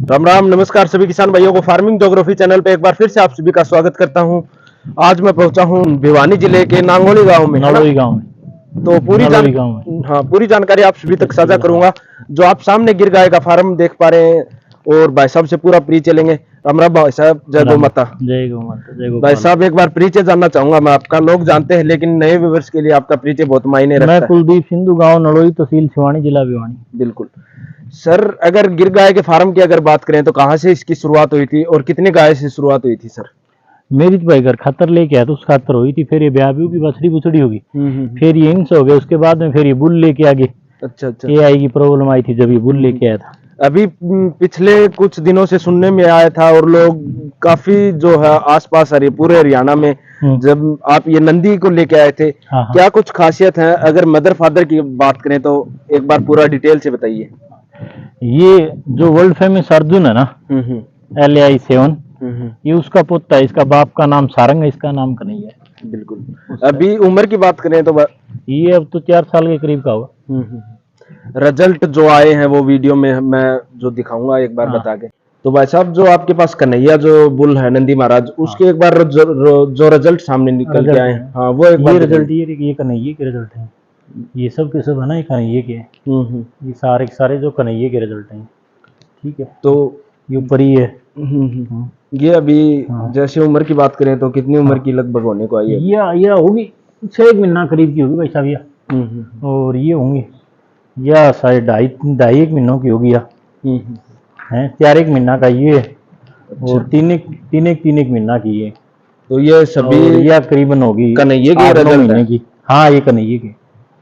राम राम, नमस्कार सभी किसान भाइयों को फार्मिंग ज्योग्राफी चैनल पे एक बार फिर से आप सभी का स्वागत करता हूं। आज मैं पहुंचा हूं भिवानी जिले के नांगोली गांव में, नड़ोई गांव में। तो पूरी जानकारी आप सभी तक साझा करूंगा। जो आप सामने गिर गाय का फार्म देख पा रहे हैं और भाई साहब से पूरा परिचय लेंगे। राम राम भाई साहब, जय गौ माता। जय गौ माता, जय गो। भाई साहब एक बार परिचय जानना चाहूंगा मैं आपका। लोग जानते हैं लेकिन नए व्यूअर्स के लिए आपका परिचय बहुत मायने रखता है। मैं कुलदीप सिंधु, गांव नड़ोई, तहसील सिवानी, जिला भिवानी। बिल्कुल सर, अगर गिर गाय के फार्म की अगर बात करें तो कहाँ से इसकी शुरुआत हुई थी और कितने गाय से शुरुआत हुई थी सर? मेरी तो भाई घर खतर लेके आया तो उस खातर हुई थी, फिर ये ब्याह भी बछड़ी बुछड़ी होगी, फिर ये इंस हो गया, उसके बाद में फिर ये बुल लेके आ गए। अच्छा अच्छा। ये आई की प्रॉब्लम आई थी जब ये बुल लेके आया था। अभी पिछले कुछ दिनों से सुनने में आया था और लोग काफी जो है आसपास पूरे हरियाणा में जब आप ये नंदी को लेके आए थे, हाँ। क्या कुछ खासियत है? अगर मदर फादर की बात करें तो एक बार पूरा डिटेल से बताइए। ये जो वर्ल्ड फेमस अर्जुन है ना, LAI7, ये उसका पोता है। इसका बाप का नाम सारंग है, इसका नाम कन्हैया है। बिल्कुल। अभी उम्र की बात करें तो ये अब तो 4 साल के करीब का होगा। रिजल्ट जो आए हैं वो वीडियो में मैं जो दिखाऊंगा एक बार बता के। तो भाई साहब जो आपके पास कन्हैया जो बुल है नंदी महाराज, उसके एक बार जो रिजल्ट सामने निकल के आए हैं, हाँ वो एक बार रिजल्ट ये कन्हैया के रिजल्ट है। ये सब के सब है ना, ये कन्हैया के हैं। ये सारे जो कन्हैया के रिजल्ट हैं। ठीक है, तो ये ऊपर ही है। ये अभी जैसे उम्र की बात करें तो कितनी उम्र की लगभग होने को आई है? ये होगी 6 महीना करीब की होगी भाई साहब ये। और ये होंगी या शायद ढाई एक महीनों की होगी या है 4 एक महीना का ये। अच्छा। और तीन एक महीना की ये। तो ये सभी या करीबन होगी कन्हैया के महीने की। हाँ, ये कन्हैया के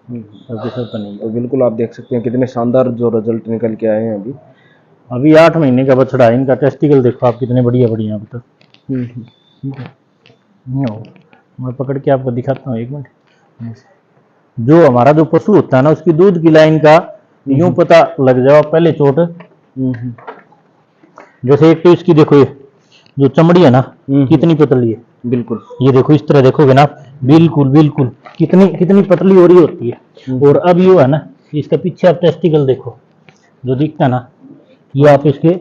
सब कन्हैया। तो बिल्कुल आप देख सकते हैं कितने शानदार जो रिजल्ट निकल के आए हैं। अभी 8 महीने का बछड़ा है। इनका टेस्टिकल देखो आप कितने बढ़िया बढ़िया अभी तक। ठीक है, मैं पकड़ के आपको दिखाता हूँ एक मिनट। जो हमारा जो पशु होता है ना, उसकी दूध की लाइन का यूं पता लग जाओ पहले चोट। जैसे एक तो इसकी देखो, ये जो चमड़ी है ना कितनी पतली है। बिल्कुल, ये देखो इस तरह देखोगे ना, बिल्कुल कितनी पतली हो रही होती है। और अब ये है ना, इसका पीछे आप टेस्टिकल देखो जो दिखता है ना, ये आप इसके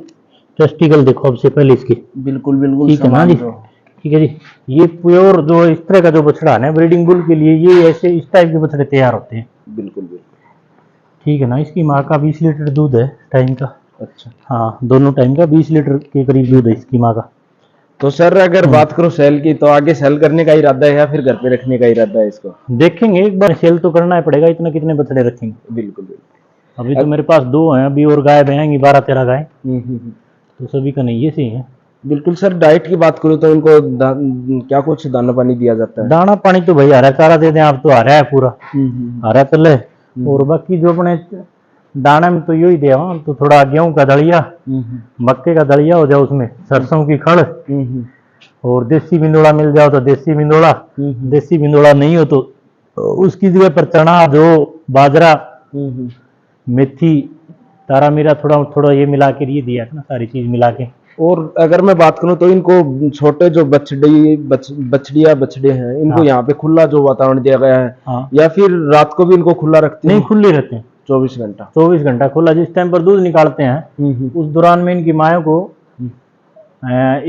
टेस्टिकल देखो अब से पहले इसके। बिल्कुल ठीक है ना जी। ठीक है जी। ये प्योर जो इस तरह का जो बछड़ा है ना, ब्रीडिंग बुल के लिए ये ऐसे इस टाइप के बछड़े तैयार होते हैं। बिल्कुल ठीक है ना। इसकी माँ का 20 लीटर दूध है टाइम का। अच्छा। हाँ, दोनों टाइम का 20 लीटर के करीब दूध है इसकी माँ का। तो सर अगर बात करो सेल की, तो आगे सेल करने का इरादा है या फिर घर पे रखने का इरादा है? इसको देखेंगे एक बार, सेल तो करना ही पड़ेगा। इतना कितने बछड़े रखेंगे? बिल्कुल। अभी तो मेरे पास 2 हैं, अभी और गाय बहेंगी 12-13 गाय। तो सभी का नहीं ये से है। बिल्कुल सर, डाइट की बात करूँ तो इनको क्या कुछ दाना पानी दिया जाता है? दाना पानी तो भाई हरा चारा दे दें आप तो हरा है पूरा, हरा पहले। और बाकी जो अपने दाना में तो यही दिया, तो थोड़ा गेहूं का दलिया, मक्के का दलिया हो जाओ, उसमें सरसों की खड़, और देसी बिंदोड़ा मिल जाओ तो देसी बिंदोड़ा। देसी बिंदोड़ा नहीं हो तो उसकी जगह पर चना, जो बाजरा, मेथी, तारा मीरा, थोड़ा ये मिला के ये दिया ना, सारी चीज मिला के। और अगर मैं बात करूं तो इनको छोटे जो बछड़े हैं, इनको यहाँ पे खुला जो वातावरण दिया गया है, या फिर रात को भी इनको खुला रखते हैं? नहीं, खुले रहते हैं 24 घंटा खुला। जिस टाइम पर दूध निकालते हैं उस दौरान में इनकी मायों को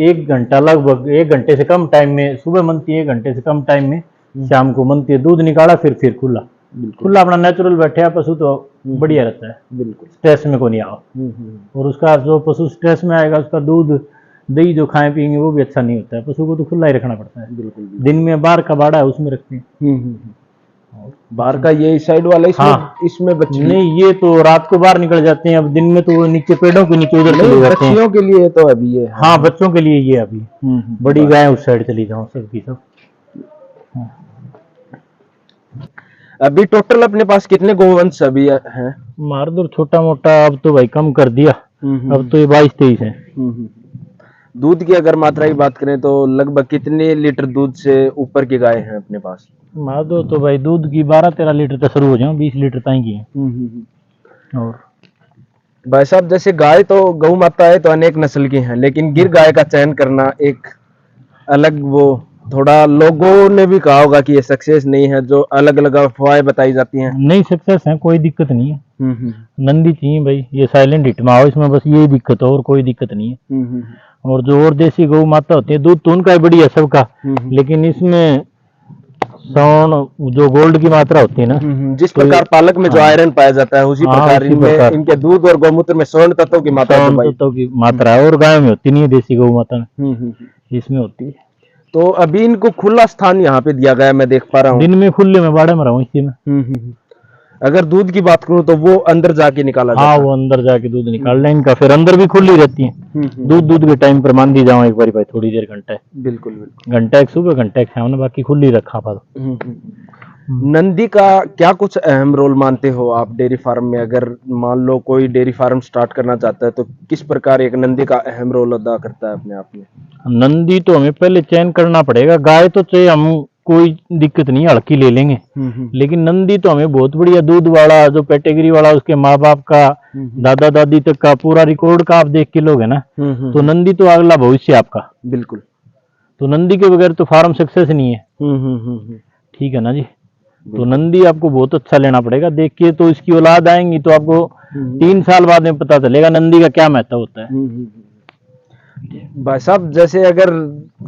1 घंटा, लगभग 1 घंटे से कम टाइम में सुबह मनती है, 1 घंटे से कम टाइम में शाम को मनती है। दूध निकाला फिर खुला अपना नेचुरल बैठे पशु तो बढ़िया रहता है। बिल्कुल, स्ट्रेस में को नहीं आओ। और उसका जो पशु स्ट्रेस में आएगा, उसका दूध दही जो खाए पिएंगे वो भी अच्छा नहीं होता है। पशु को तो खुला ही रखना पड़ता है। बिल्कुल। दिन में बाहर का बाड़ा है उसमें रखते हैं। बाहर का ये साइड वाला इसमें बच्चे नहीं, ये तो रात को बाहर निकल जाते हैं। अब दिन में तो नीचे पेड़ों के नीचे उधर चले जाते हैं। बच्चियों के लिए तो अभी ये, हाँ बच्चों के लिए ये अभी। बड़ी गाय उस साइड चली जाओ सबकी सब। अभी टोटल अपने पास कितने गोवंश अभी हैं? मारदूर छोटा मोटा अब तो भाई कम कर दिया। अब तो ये 22-23 है। दूध की अगर मात्रा की बात करें तो लगभग कितने लीटर दूध से ऊपर की गाय हैं अपने पास? मारदूर तो भाई दूध की 12-13 लीटर तक शुरू हो जाओ, 20 लीटर तक की है। और भाई साहब जैसे गाय तो गौ माता है तो अनेक नस्ल की हैं, लेकिन गिर गाय का चयन करना एक अलग वो, थोड़ा लोगों ने भी कहा होगा कि ये सक्सेस नहीं है, जो अलग अलग अफवाहें बताई जाती हैं। नहीं, सक्सेस है, कोई दिक्कत नहीं है। नंदी चाहिए भाई, ये साइलेंट हिट में आओ, इसमें बस यही दिक्कत है और कोई दिक्कत नहीं है। और जो और देसी गौ माता होती है, दूध तो उनका ही बढ़िया सबका, लेकिन इसमें स्वर्ण जो गोल्ड की मात्रा होती है ना, जिस प्रकार पालक में जो आयरन पाया जाता है उसी प्रकार इनमें, इनके दूध और गौमूत्र में स्वर्ण तत्वों की मात्रा है, स्वर्ण तत्वों की मात्रा है, और गाय में होती नहीं है, देसी गौ माता में इसमें होती है। तो अभी इनको खुला स्थान यहाँ पे दिया गया है, मैं देख पा रहा हूँ। दिन में खुले में बाड़े में रहा हूँ इसी में। अगर दूध की बात करूँ तो वो अंदर जाके निकाला जाता हाँ, है। वो अंदर जाके दूध निकालना है इनका, फिर अंदर भी खुली रहती है। दूध के टाइम पर मान दी जाओ एक बार भाई, थोड़ी देर घंटा है, बिल्कुल बिल्कुल, घंटा एक सुबह घंटा एक शाम, बाकी खुली रखा पा। नंदी का क्या कुछ अहम रोल मानते हो आप डेयरी फार्म में? अगर मान लो कोई डेयरी फार्म स्टार्ट करना चाहता है तो किस प्रकार एक नंदी का अहम रोल अदा करता है अपने आप में? नंदी तो हमें पहले चयन करना पड़ेगा, गाय तो चाहे हम कोई दिक्कत नहीं, हल्की ले लेंगे, लेकिन नंदी तो हमें बहुत बढ़िया दूध वाला, जो कैटेगरी वाला, उसके माँ बाप का, दादा दादी तक का पूरा रिकॉर्ड का आप देख के लोगे ना, तो नंदी तो अगला भविष्य आपका। बिल्कुल। तो नंदी के बगैर तो फार्म सक्सेस नहीं है। ठीक है ना जी। तो नंदी आपको बहुत अच्छा लेना पड़ेगा, देखिए तो इसकी औलाद आएंगी तो आपको 3 साल बाद में पता चलेगा नंदी का क्या महत्व होता है। भाई साहब, जैसे अगर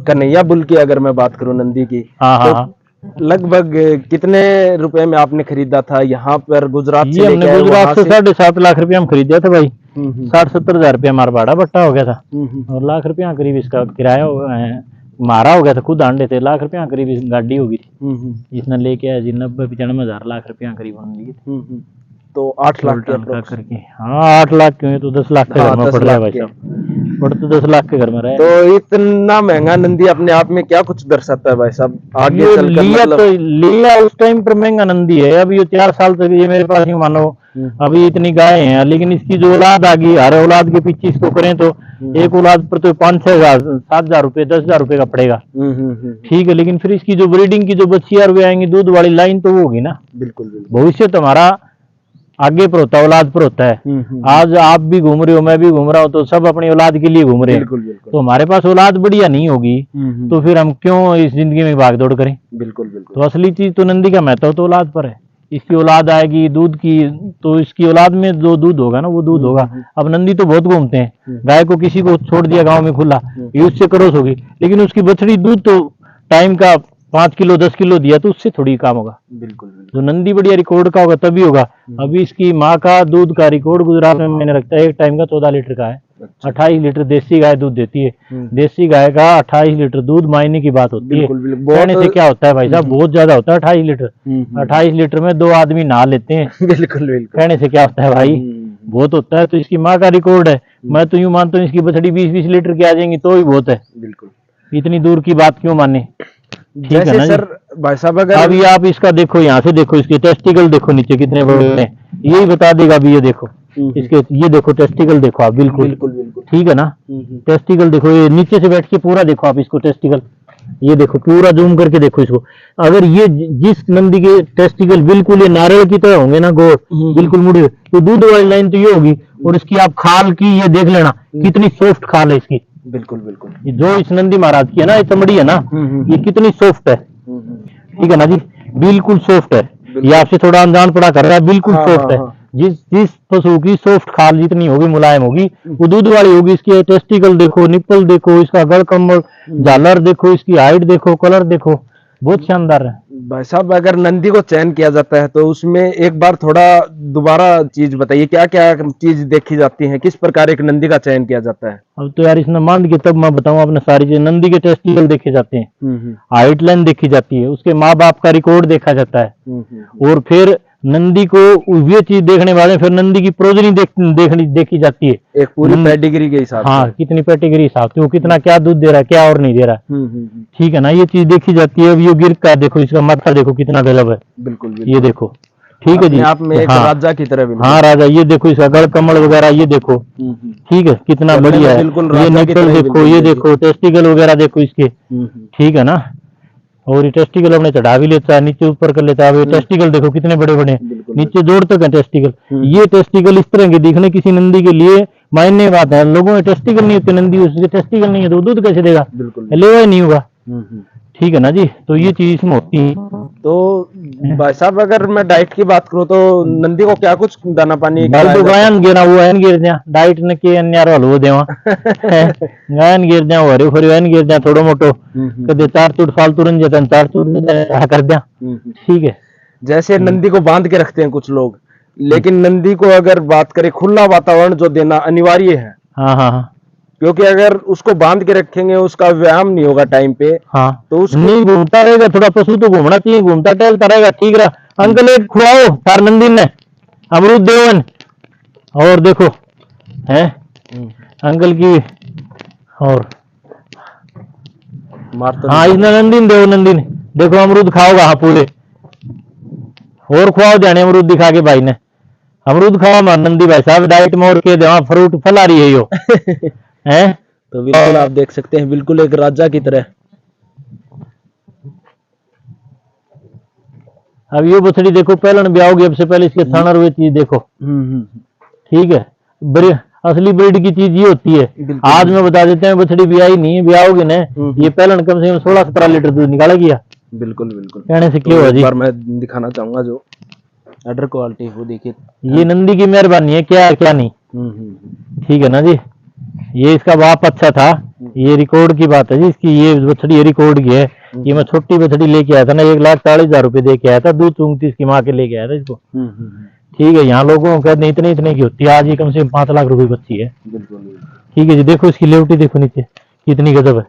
कन्हैया बुल की अगर मैं बात करूं नंदी की, तो लगभग कितने रुपए में आपने खरीदा था यहाँ पर गुजरात से? हमने गुजरात से 7.5 लाख रुपया हम खरीदा था भाई। 60-70 हजार रुपया हमारा भाड़ा बट्टा हो गया था, और लाख रुपया करीब इसका किराया मारा हो गया था, खुद आंडे थे। लाख रुपया करीब इस गाड़ी होगी थी, इसने लेके आया जी 90-95 हजार, लाख रुपया करीब होने लगी। तो 8 लाख करके, हाँ 8 लाख क्यों है, तो 10 लाख के घर में पड़ रहा है भाई साहब, पड़ तो 10 लाख के घर में रहे। तो इतना महंगा नंदी अपने आप में क्या कुछ दर्शाता है भाई साहब? आगे चलकर लिया तो लिया उस टाइम पर महंगा नंदी है, अभी ये 4 साल तक ये मेरे पास ही मानो, अभी इतनी गाय हैं, लेकिन इसकी जो औलाद आ गई, हर औलाद के पीछे इसको करें तो एक औलाद पर तो 5-6 हजार 7 हजार रुपये 10 हजार रुपये का पड़ेगा। ठीक है, लेकिन फिर इसकी जो ब्रीडिंग की जो बच्चियां रुपये आएंगी, दूध वाली लाइन तो वो होगी ना। बिल्कुल बिल्कुल, भविष्य तो हमारा आगे पर होता है, औलाद पर होता है। आज आप भी घूम रहे हो, मैं भी घूम रहा हूँ, तो सब अपनी औलाद के लिए घूम रहे हैं। तो हमारे पास औलाद बढ़िया नहीं होगी तो फिर हम क्यों इस जिंदगी में भाग दौड़ करें? बिल्कुल बिल्कुल। तो असली चीज तो नंदी का महत्व तो औलाद पर है। इसकी औलाद आएगी दूध की, तो इसकी औलाद में जो दूध होगा ना वो दूध होगा। अब नंदी तो बहुत घूमते हैं, गाय को किसी को छोड़ दिया गाँव में खुला, ये उससे क्रॉस होगी, लेकिन उसकी बछड़ी दूध तो टाइम का 5 किलो 10 किलो दिया तो उससे थोड़ी काम होगा। बिल्कुल। जो नंदी बढ़िया रिकॉर्ड का होगा तभी होगा। अभी इसकी माँ का दूध का रिकॉर्ड गुजरात में मैंने रखता है, एक टाइम का 14 लीटर का है। 28 लीटर देसी गाय दूध देती है। देसी गाय का 28 लीटर दूध मायने की बात होती है। कहने से क्या होता है भाई साहब, बहुत ज्यादा होता है 28 लीटर। 28 लीटर में 2 आदमी नहा लेते हैं। बिल्कुल बिल्कुल। कहने से क्या होता है भाई, बहुत होता है। तो इसकी माँ का रिकॉर्ड है। मैं तो यूं मानता हूँ इसकी बछड़ी 20-20 लीटर की आ जाएंगी तो ही बहुत है। बिल्कुल, इतनी दूर की बात क्यों माने? ठीक है ना सर। भाई साहब, अगर अभी आप इसका देखो, यहाँ से देखो, इसके टेस्टिकल देखो नीचे कितने बड़े हैं, यही बता देगा। अभी ये देखो इसके, ये देखो टेस्टिकल देखो आप, बिल्कुल बिल्कुल। ठीक है ना। टेस्टिकल देखो, ये नीचे से बैठ के पूरा देखो आप इसको टेस्टिकल, ये देखो पूरा जूम करके देखो इसको। अगर ये जिस नंदी के टेस्टिकल बिल्कुल ये नारियल की तरह होंगे ना, गोल बिल्कुल मुड़े हुए, तो दूध वाली लाइन तो ये होगी। और इसकी आप खाल की ये देख लेना, कितनी सॉफ्ट खाल है इसकी। बिल्कुल बिल्कुल। जो इस नंदी महाराज की है ना, ये चमड़ी है ना, ये कितनी सॉफ्ट है। ठीक है ना जी, बिल्कुल सॉफ्ट है। ये आपसे थोड़ा अनजान पड़ा कर रहा है, बिल्कुल सॉफ्ट है। जिस पशु की सॉफ्ट खाल जितनी होगी, मुलायम होगी, वो दूध वाली होगी। इसके टेस्टिकल देखो, निप्पल देखो, इसका गल कम्बल, झालर देखो, इसकी हाइट देखो, कलर देखो, बहुत शानदार है। भाई साहब, अगर नंदी को चयन किया जाता है तो उसमें एक बार थोड़ा दोबारा चीज बताइए, क्या क्या चीज देखी जाती है, किस प्रकार एक नंदी का चयन किया जाता है? अब तो यार इसने मान के तब मैं बताऊं आपने सारी चीज। नंदी के टेस्टिकल देखे जाते हैं, हाइट लाइन देखी जाती है, उसके माँ बाप का रिकॉर्ड देखा जाता है, और फिर नंदी को ये चीज देखने वाले फिर नंदी की प्रोजनी देखी जाती है, एक पूरी पेडिग्री के हिसाब से। हाँ, कितनी पेडिग्री हिसाब से, वो कितना क्या दूध दे रहा है, क्या और नहीं दे रहा। ठीक है ना, ये चीज देखी जाती है। अब ये गिर का देखो, इसका माथा देखो कितना गलब है। बिल्कुल, ये देखो, ठीक है जी, आप में एक राजा की तरह। हाँ राजा, ये देखो इसका गढ़ कमल वगैरह, ये देखो ठीक है कितना बढ़िया है। ये निकल देखो, ये देखो टेस्टिकल वगैरह देखो इसके, ठीक है ना। और ये टेस्टिकल अपने चढ़ा भी लेता है, नीचे ऊपर कर लेता है। टेस्टिकल देखो कितने बड़े बड़े, नीचे जोड़ तक है टेस्टिकल। ये टेस्टिकल इस तरह के दिखने किसी नंदी के लिए मायने बात है। लोगों में टेस्टिकल नहीं होते, नंदी उसके टेस्टिकल नहीं है तो दूध कैसे देगा, लेवा ही नहीं होगा। ठीक है ना जी, तो ये चीज इसमें होती है। तो भाई साहब अगर मैं डाइट की बात करूं तो नंदी को क्या कुछ दाना पानी डाल तो गायन गिरा वो एन गिर दिया डाइट ने के अन्यार हलवो देवा गायन गिर दिया हरे फरी एन गिर दिया थोड़ो मोटो कदे चार चूट फालतू रन जता चार चूट कर दिया ठीक है। जैसे नंदी को बांध के रखते हैं कुछ लोग, लेकिन नंदी को अगर बात करें खुला वातावरण जो देना अनिवार्य है। हाँ हाँ हाँ, क्योंकि अगर उसको बांध के रखेंगे उसका व्यायाम नहीं होगा टाइम पे। हाँ तो उसको नहीं घूमता रहेगा, थोड़ा पशु तो घूमना चाहिए, घूमता टहलता रहेगा ठीक रहा। अंकल एक खुआओ तार नंदी ने अमरूद देवन और देखो है अंकल की और मारता हाँ इसने नंदीन देव नंदीन देखो अमरूद खाओगा हाँ पूरे और खुआओ जाने अमरूद दिखा के भाई ने अमरूद खाओ मां नंदी भाई साहब डाइट में और के देवा फ्रूट फला रही है यो है। तो बिल्कुल आप देख सकते हैं बिल्कुल एक राजा की तरह। अब ये बछड़ी देखो पहलन ब्याह होगी, अब से पहले इसके थन और वे चीज देखो ठीक है। बड़ी असली ब्रीड की चीज ये होती है। आज मैं बता देते हैं बछड़ी ब्याही नहीं है, ब्याह होगी ना ये पहलन कम से कम 16-17 लीटर दूध निकालेगी। बिल्कुल बिल्कुल कहने से क्यों तो जी एक बार मैं दिखाना चाहूंगा जो अडर क्वालिटी वो देखिए। ये नंदी की मेहरबानी है, क्या है क्या नहीं ठीक है ना जी। ये इसका बाप अच्छा था, ये रिकॉर्ड की बात है जी इसकी, ये बछड़ी ये रिकॉर्ड की है। ये मैं छोटी बछड़ी लेके आया था ना 1,40,000 रुपए दे के आया था, दूध चूंगती इसकी माँ के लेके आया था इसको ठीक है। यहाँ लोगों को कहते इतने इतने की होती है, आज ये कम से कम 5 लाख रुपए बच्ची है ठीक है जी। देखो इसकी लेवटी देखो नीचे कितनी गजब है,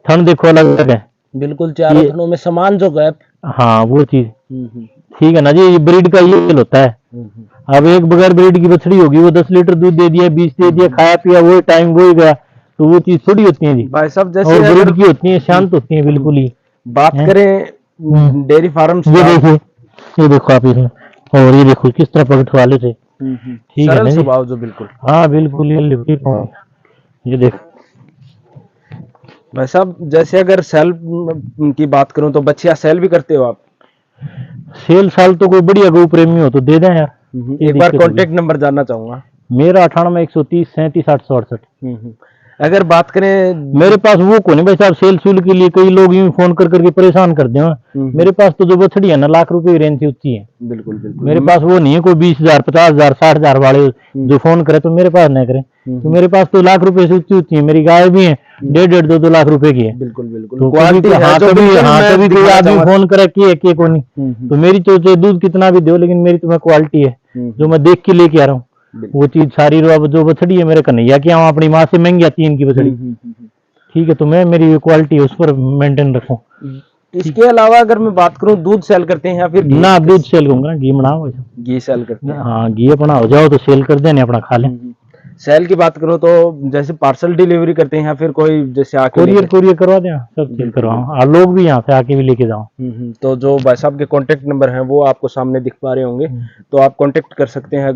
थन देखो अलग अलग है बिल्कुल चारों थनों में समान जो गैप। हाँ वो चीज ठीक है ना जी। ये ब्रीड का ये खेल होता है। अब एक बगैर ब्रीड की बछड़ी होगी वो 10 लीटर दूध दे दिया 20 दे दिया खाया पिया वो टाइम वो ही गया, तो वो चीज थोड़ी होती है जी भाई साहब। जैसे और ब्रीड की होती है शांत होती है बिल्कुल ही। बात करें डेयरी फार्म ये देखिए ये देखो आप इसमें और ये देखो किस तरह पकड़ वाले थे ठीक है ना जी। स्वभाव जो बिल्कुल हाँ बिल्कुल ये देखो भाई साहब। जैसे अगर सेल की बात करूं तो बच्चियां सेल भी करते हो आप? सेल साल तो कोई बढ़िया गौ प्रेमी हो तो दे दें यार। एक बार कांटेक्ट नंबर जानना चाहूंगा। मेरा 98-130-37-868। अगर बात करें मेरे पास वो कौन है भाई साहब सेल सूल के लिए कई लोग यूं फोन कर करके परेशान कर दे। मेरे पास तो जो बछड़ी है ना लाख रुपए की रेंज से ऊंची है। बिल्कुल बिल्कुल मेरे पास वो नहीं है कोई 20,000 50,000 60,000 वाले जो फोन करे तो मेरे पास नहीं करे। तो मेरे पास तो लाख रुपए से ऊंची ऊंची है, मेरी गाय भी है 1.5 2 लाख रुपए की है। बिल्कुल बिल्कुल तो कभी कोई आदमी फोन करे कि को नहीं तो मेरी तो चाहे दूध कितना भी दो लेकिन मेरी तुम्हें क्वालिटी है जो मैं देख के लेके आ रहा हूँ वो चीज सारी जो बछड़ी है मेरे कन्हैया की वहाँ अपनी माँ से महंगी आती है इनकी बछड़ी ठीक है। तो मैं मेरी क्वालिटी उस पर मेंटेन रखूं। इसके अलावा अगर मैं बात करूं दूध सेल करते हैं या फिर ना दूध सेल करूंगा घी बनाओ घी सेल करते हैं। हाँ घी अपना हो जाओ तो सेल कर देने अपना खा लें। सेल की बात करो तो जैसे पार्सल डिलीवरी करते हैं या फिर कोई जैसे आके कोरियर करवा दें सब चीज करवाओ लोग भी यहाँ से आके भी लेके जाओ। तो जो भाई साहब के कांटेक्ट नंबर हैं वो आपको सामने दिख पा रहे होंगे तो आप कांटेक्ट कर सकते हैं।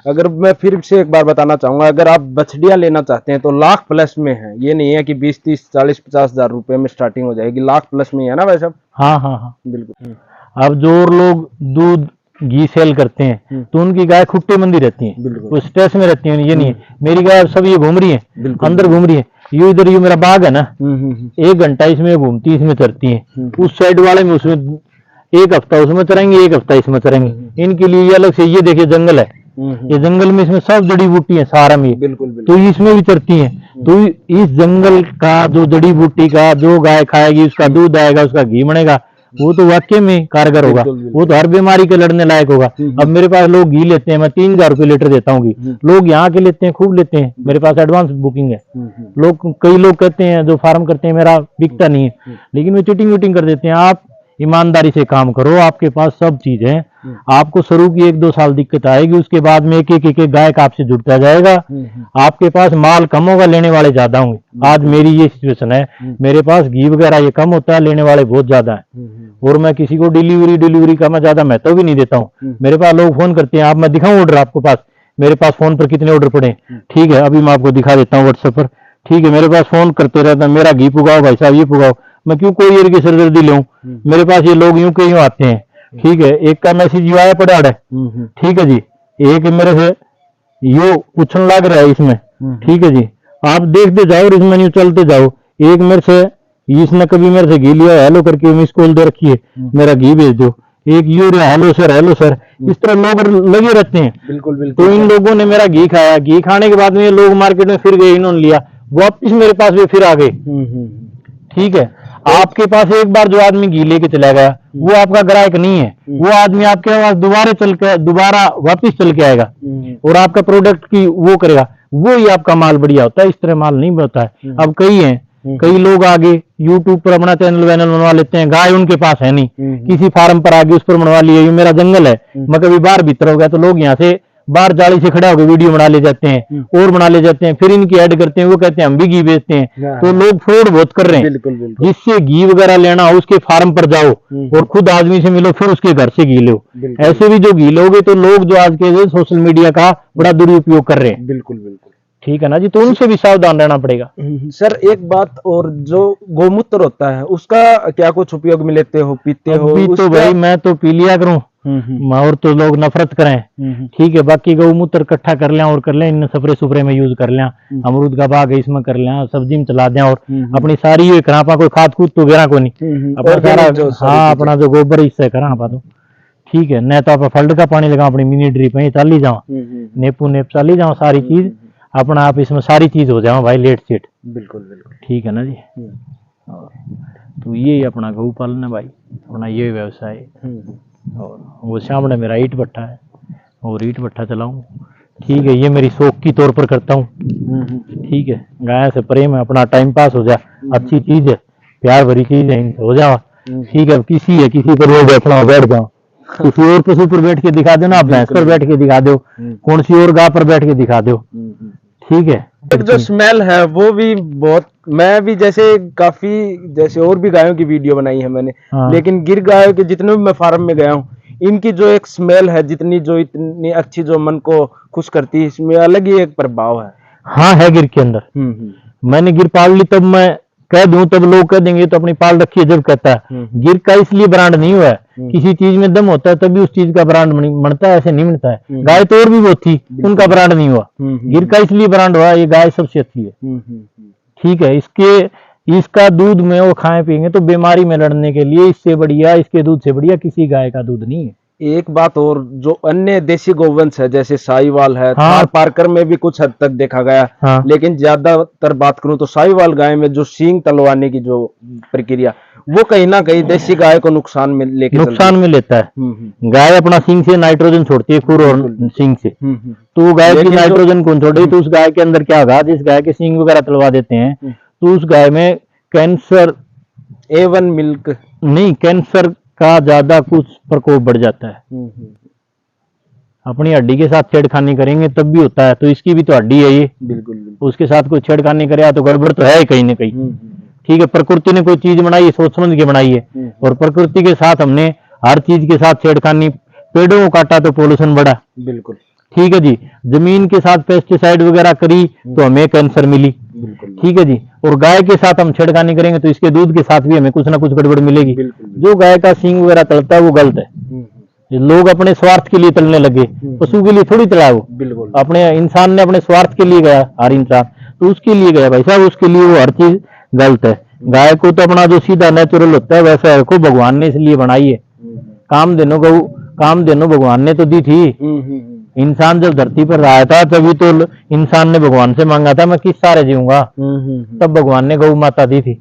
अगर मैं फिर से एक बार बताना चाहूंगा अगर आप बछड़ियां लेना चाहते हैं तो लाख प्लस में है, ये नहीं है कि 20 30 40 50 हजार रुपए में स्टार्टिंग हो जाएगी, लाख प्लस में है ना भाई साहब? हाँ हाँ हाँ बिल्कुल। अब जो और लोग दूध घी सेल करते हैं तो उनकी गाय खुट्टे मंदी रहती है, वो स्ट्रेस में रहती है। ये नहीं है मेरी गाय सब ये घूम रही है अंदर घूम रही है, ये इधर ये मेरा बाग है ना 1 घंटा इसमें घूमती इसमें चरती है, उस साइड वाले में उसमें 1 हफ्ता उसमें चरेंगे 1 हफ्ता इसमें चरेंगे। इनके लिए ये अलग से ये देखिए जंगल है, ये जंगल में इसमें सब जड़ी बूटी है सारा में बिल्कुल तो इसमें भी चरती है। तो इस जंगल का जो जड़ी बूटी का जो गाय खाएगी उसका दूध आएगा उसका घी बनेगा वो तो वाकई में कारगर होगा, वो तो हर बीमारी के लड़ने लायक होगा। अब मेरे पास लोग घी लेते हैं, मैं 3,000 रुपये लीटर देता हूँ घी, लोग यहाँ के लेते हैं खूब लेते हैं, मेरे पास एडवांस बुकिंग है। कई लोग कहते हैं जो फार्म करते हैं मेरा बिकता नहीं है, लेकिन वो चिटिंग विटिंग कर देते हैं। आप ईमानदारी से काम करो, आपके पास सब चीज है। आपको शुरू की 1-2 साल दिक्कत आएगी, उसके बाद में एक गायक आपसे जुड़ता जाएगा, आपके पास माल कम होगा लेने वाले ज्यादा होंगे। आज मेरी ये सिचुएशन है, मेरे पास घी वगैरह ये कम होता है, लेने वाले बहुत ज्यादा है और मैं किसी को डिलीवरी का मैं ज्यादा महत्व भी नहीं देता हूँ। मेरे पास लोग फोन करते हैं, आप मैं दिखाऊं ऑर्डर आपको पास, मेरे पास फोन पर कितने ऑर्डर पड़े ठीक है, अभी मैं आपको दिखा देता हूँ व्हाट्सएप पर ठीक है। मेरे पास फोन करते रहता है मेरा घी पुगाओ भाई साहब ये पुगाओ, मैं क्यों कोरियर की सरदर्दी लूं, मेरे पास ये लोग यूं के यूं आते हैं ठीक है। एक का मैसेज यू आया पड़ा है ठीक है जी, एक मेरे से यो पूछने लग रहा है इसमें ठीक है जी, आप देखते जाओ और इसमें यूं चलते जाओ। एक मेरे से इसने कभी मेरे से घी लिया, हेलो करके मिस कॉल दे रखी है, मेरा घी भेज दो, एक यूरिया, हेलो सर, इस तरह लोग लगे रहते हैं। बिल्कुल बिल्कुल। तो इन लोगों ने मेरा घी खाया, घी खाने के बाद में ये लोग मार्केट में फिर गए, इन्होंने लिया, वापिस मेरे पास भी फिर आ गए। ठीक है, आपके पास एक बार जो आदमी घी लेके चला गया वो आपका ग्राहक नहीं है, वो आदमी आपके पास दोबारा वापिस चल के आएगा और आपका प्रोडक्ट की वो करेगा, वो ही आपका माल बढ़िया होता है, इस तरह माल नहीं होता है। अब कई लोग आगे यूट्यूब पर अपना चैनल वैनल बनवा लेते हैं, गाय उनके पास है नहीं, किसी फार्म पर आगे उस पर बनवा लिए, ये मेरा जंगल है, मैं कभी बाहर भीतर हो गया तो लोग यहाँ से बाहर जाली से खड़ा होकर वीडियो बना ले जाते हैं और बना ले जाते हैं, फिर इनकी ऐड करते हैं, वो कहते हैं हम भी घी बेचते हैं। तो लोग फ्रॉड बहुत कर रहे हैं। बिल्कुल बिल्कुल। जिससे घी वगैरह लेना हो उसके फार्म पर जाओ और खुद आदमी से मिलो, फिर उसके घर से घी लो। ऐसे भी जो घी लोगे तो लोग जो आज के सोशल मीडिया का बड़ा दुरुपयोग कर रहे हैं। बिल्कुल बिल्कुल। ठीक है ना जी, तो उनसे भी सावधान रहना पड़ेगा। सर एक बात और, जो गौमूत्र होता है उसका क्या कुछ उपयोग में लेते हो, पीते हो? अभी तो भाई मैं तो पी लिया करूं, और तो लोग नफरत करें। ठीक है, बाकी गौमूत्र इकट्ठा कर लें और कर लें, इन स्प्रे सुप्रे में यूज कर लें, अमरूद का बाग है इसमें कर लें, सब्जी में चला दें, और अपनी सारी ये करा पा, कोई खाद कूद तो गेरा को नहीं, अपना सारा हाँ अपना जो गोबर इससे करा पा। तो ठीक है, न तो आप फल्ड का पानी लगाओ, अपनी मिनी ड्रिप में चाली जाओ, नेपू नेप चाली जाओ, सारी चीज अपना आप इसमें सारी चीज हो जाओ भाई, लेट सेट। बिल्कुल बिल्कुल। ठीक है ना जी। तो ये अपना गौ पालन है भाई, अपना ये व्यवसाय है। और वो सामने मेरा ईट भट्ठा है और ईट भट्ठा चलाऊं। ठीक है, ये मेरी शौक की तौर पर करता हूँ। ठीक है, गाय से प्रेम है, अपना टाइम पास हो जाए, अच्छी चीज है, प्यार भरी चीज है, इनसे हो जाओ। ठीक है, किसी पर वो बैठना बैठ जाओ, किसी और पशु पर बैठ के दिखा दो ना, आप भैंस पर बैठ के दिखा दो, कौन सी और गाय पर बैठ के दिखा दो। ठीक है, एक जो स्मेल है वो भी बहुत, मैं भी जैसे काफी जैसे और भी गायों की वीडियो बनाई है मैंने, लेकिन गिर गायों के जितने भी मैं फार्म में गया हूँ, इनकी जो एक स्मेल है, इतनी अच्छी जो मन को खुश करती है, इसमें अलग ही एक प्रभाव है। हाँ है गिर के अंदर। मैंने गिर पाल ली, तब मैं कह दूं तब लोग कह देंगे तो अपनी पाल रखी है, जब कहता है गिर का इसलिए ब्रांड नहीं हुआ है, किसी चीज में दम होता है तभी उस चीज का ब्रांड बनता है, ऐसे नहीं बनता है। गाय तो और भी बहुत थी, उनका ब्रांड नहीं हुआ, गिर का इसलिए ब्रांड हुआ, ये गाय सबसे अच्छी है। ठीक है, इसका दूध में वो खाए पिएंगे तो बीमारी में लड़ने के लिए इससे बढ़िया, इसके दूध से बढ़िया किसी गाय का दूध नहीं है। एक बात और, जो अन्य देसी गोवंश है जैसे साहिवाल है, थार पारकर में भी कुछ हद तक देखा गया, लेकिन ज्यादातर बात करूं तो साहिवाल गाय में जो सींग तलवाने की जो प्रक्रिया, वो कहीं ना कहीं देसी गाय को नुकसान में लेता है। गाय अपना सींग से नाइट्रोजन छोड़ती है, खुर और सींग से, तो गाय की नाइट्रोजन कौन छोड़े, तो उस गाय के अंदर क्या होगा, जिस गाय के सींग वगैरह तलवा देते हैं तो उस गाय में कैंसर, A1 मिल्क नहीं, कैंसर का ज्यादा कुछ प्रकोप बढ़ जाता है। अपनी हड्डी के साथ छेड़खानी करेंगे तब भी होता है, तो इसकी भी तो हड्डी है ये। बिल्कुल। उसके साथ कोई छेड़खानी करे तो गड़बड़ तो है कहीं ना कहीं। ठीक है, प्रकृति ने कोई चीज बनाई है, सोच समझ के बनाई है, और प्रकृति के साथ हमने हर चीज के साथ छेड़खानी, पेड़ों को काटा तो पोल्यूशन बढ़ा। बिल्कुल। ठीक है जी, जमीन के साथ पेस्टिसाइड वगैरह करी तो हमें कैंसर मिली। ठीक है जी, और गाय के साथ हम छेड़खानी करेंगे तो इसके दूध के साथ भी हमें कुछ ना कुछ गड़बड़ मिलेगी। जो गाय का सींग वगैरह तलता है वो गलत है। लोग अपने स्वार्थ के लिए तलने लगे, पशु के लिए थोड़ी तला वो, अपने इंसान ने अपने स्वार्थ के लिए गया, हर इंसान तो उसके लिए गया भाई साहब, उसके लिए वो हर चीज गलत है। गाय को तो अपना जो सीधा नेचुरल होता है वैसा रखो, भगवान ने इसलिए बनाई है। कामधेनु भगवान ने तो दी थी। इंसान जब धरती पर आया था तभी तो इंसान ने भगवान से मांगा था मैं किस सारे जीऊंगा, तब भगवान ने गौ माता दी थी।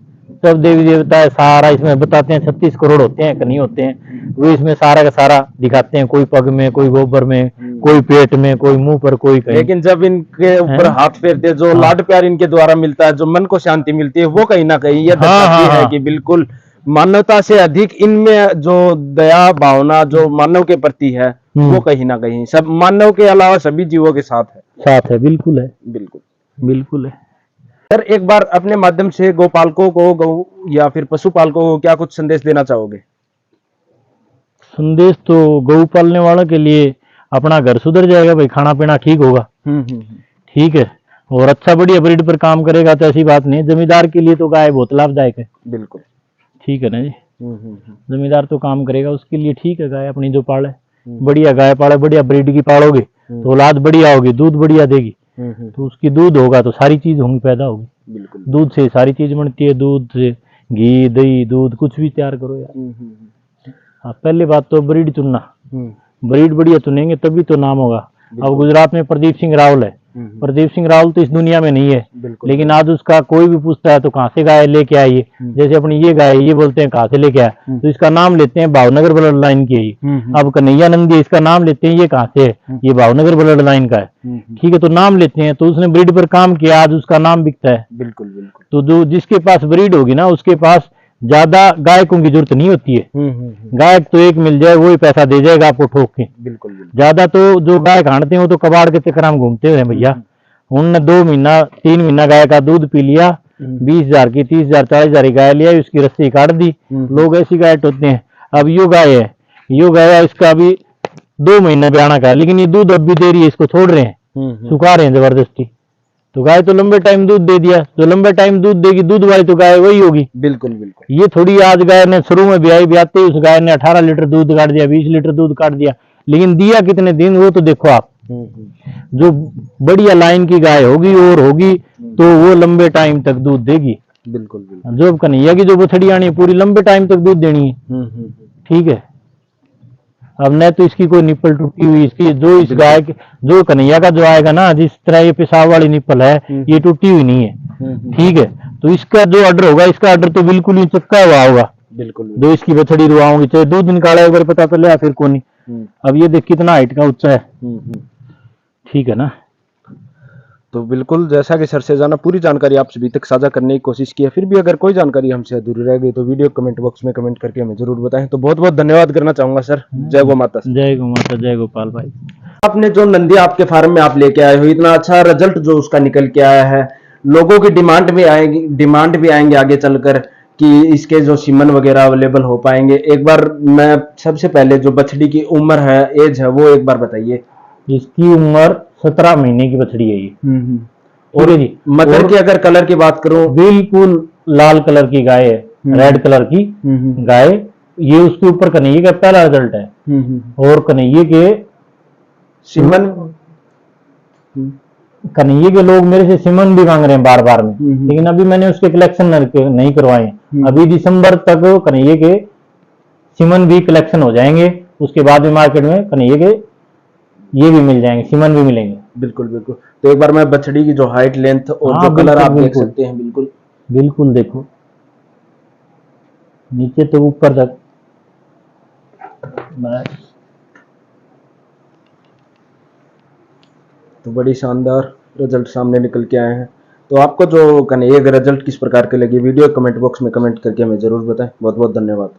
सब देवी देवता है सारा इसमें बताते हैं, 36 करोड़ होते हैं कि नहीं होते हैं, वो इसमें सारा का सारा दिखाते हैं, कोई पग में, कोई गोबर में, कोई पेट में, कोई मुंह पर, कोई कहीं। लेकिन जब इनके ऊपर हाथ फेरते, जो लाड प्यार इनके द्वारा मिलता है, जो मन को शांति मिलती है, वो कहीं ना कहीं ये दर्शाती है कि बिल्कुल मानवता से अधिक इनमें जो दया भावना जो मानव के प्रति है वो कहीं ना कहीं सब मानव के अलावा सभी जीवों के साथ है। बिल्कुल है, बिल्कुल है। सर एक बार अपने माध्यम से गौपालकों को, गौ या फिर पशुपालकों को क्या कुछ संदेश देना चाहोगे? संदेश तो गौ पालने वालों के लिए, अपना घर सुधर जाएगा भाई, खाना पीना ठीक होगा। ठीक है, और अच्छा बढ़िया ब्रीड पर काम करेगा तो ऐसी बात नहीं। जमींदार के लिए तो गाय बहुत लाभदायक है। बिल्कुल। ठीक है ना जी, जमींदार तो काम करेगा उसके लिए, ठीक है। गाय अपनी जो पाले, बढ़िया गाय पाले, बढ़िया ब्रीड की पालोगे तो औलाद बढ़िया होगी, दूध बढ़िया देगी, तो उसकी दूध होगा तो सारी चीज होंगी, पैदा होगी। दूध से सारी चीज बनती है, दूध से घी दही दूध कुछ भी तैयार करो यार। हाँ, पहली बात तो ब्रीड चुनना, ब्रीड बढ़िया चुनेंगे तभी तो नाम होगा। अब गुजरात में प्रदीप सिंह रावल है, प्रदीप सिंह रावल तो इस दुनिया में नहीं है, लेकिन आज उसका कोई भी पूछता है तो कहाँ से गाय लेके आई है, जैसे अपनी ये गाय ये बोलते हैं कहाँ से लेके आया, तो इसका नाम लेते हैं भावनगर ब्लड लाइन की है ये। अब कन्हैया नंदी इसका नाम लेते हैं, ये कहाँ से है, ये भावनगर ब्लड लाइन का है, ठीक है, तो नाम लेते हैं, तो उसने ब्रीड पर काम किया, आज उसका नाम बिकता है। बिल्कुल बिल्कुल। तो जो जिसके पास ब्रीड होगी ना उसके पास ज्यादा गायकों की जरूरत नहीं होती है, गायक तो एक मिल जाए वही पैसा दे जाएगा आपको ठोक के। बिल्कुल ज्यादा तो जो गाय खानते हैं वो तो कबाड़ के चक्कर में घूमते हैं भैया, उनने 2 महीना 3 महीना गाय का दूध पी लिया, 20,000 की 30,000 40,000 की गाय लिया, उसकी रस्सी काट दी, लोग ऐसी गाय टोते हैं। अब यो गाय है, यो गाय है, इसका अभी 2 महीना ब्याना का, लेकिन ये दूध अब भी दे रही है, इसको छोड़ रहे हैं, सुखा रहे हैं जबरदस्ती, तो गाय तो लंबे टाइम दूध दे दिया, जो लंबे टाइम दूध देगी दूध वाली तो गाय वही होगी। बिल्कुल बिल्कुल। ये थोड़ी आज गाय ने शुरू में ब्याते ही उस गाय ने 18 लीटर दूध काट दिया, 20 लीटर दूध काट दिया, लेकिन दिया कितने दिन वो तो देखो आप। जो बढ़िया लाइन की गाय होगी और होगी तो वो लंबे टाइम तक दूध देगी। बिल्कुल बिल्कुल। जो कन्हैया की जो बछड़ी आनी है पूरी लंबे टाइम तक दूध देनी है, ठीक है। अब न तो इसकी कोई निप्पल टूटी हुई, इसकी जो इस गाय के जो कन्हैया का जो आएगा ना, जिस तरह ये पेशाब वाली निप्पल है ये टूटी हुई नहीं है, ठीक है, तो इसका जो ऑर्डर होगा, इसका ऑर्डर तो बिल्कुल ही चक्का हुआ होगा। बिल्कुल। जो इसकी बछड़ी रुआओगी चाहे दूध निकाला एक बार पता चले या फिर कोनी। अब ये देख कितना हाइट का ऊंचा है, ठीक है ना। तो बिल्कुल जैसा कि सर से जाना पूरी जानकारी आप सभी तक साझा करने की कोशिश की है, फिर भी अगर कोई जानकारी हमसे अधूरी रह गई तो वीडियो कमेंट बॉक्स में कमेंट करके हमें जरूर बताएं। तो बहुत बहुत धन्यवाद करना चाहूंगा सर। जय गौ माता। जय गौ माता, जय गोपाल भाई। आपने जो नंदी आपके फार्म में आप लेके आए हो, इतना अच्छा रिजल्ट जो उसका निकल के आया है, लोगों की डिमांड भी आएंगे आगे चलकर कि इसके जो सीमन वगैरह अवेलेबल हो पाएंगे। एक बार मैं सबसे पहले जो बछड़ी की उम्र है, एज है, वो एक बार बताइए। इसकी उम्र 17 महीने की बछड़ी है ये। और मदर की अगर कलर की बात करूं, बिल्कुल लाल कलर की गाय है, रेड कलर की गाय। ये उसके ऊपर कन्हैया का पहला रिजल्ट है। और कन्हैया के सीमन, कन्हैया के लोग मेरे से सीमन भी मांग रहे हैं बार बार में, लेकिन अभी मैंने उसके कलेक्शन नहीं करवाए। अभी दिसंबर तक कन्हैया के सीमन भी कलेक्शन हो जाएंगे, उसके बाद में मार्केट में कन्हैया के ये भी मिल जाएंगे, सीमन भी मिलेंगे। बिल्कुल बिल्कुल। तो एक बार मैं बछड़ी की जो हाइट लेंथ और जो कलर आप देख सकते हैं, बिल्कुल बिल्कुल देखो नीचे तो ऊपर तक बस। तो बड़ी शानदार रिजल्ट सामने निकल के आए हैं। तो आपको जो कन्हैया के रिजल्ट किस प्रकार के लगे, वीडियो कमेंट बॉक्स में कमेंट करके हमें जरूर बताएं। बहुत बहुत धन्यवाद।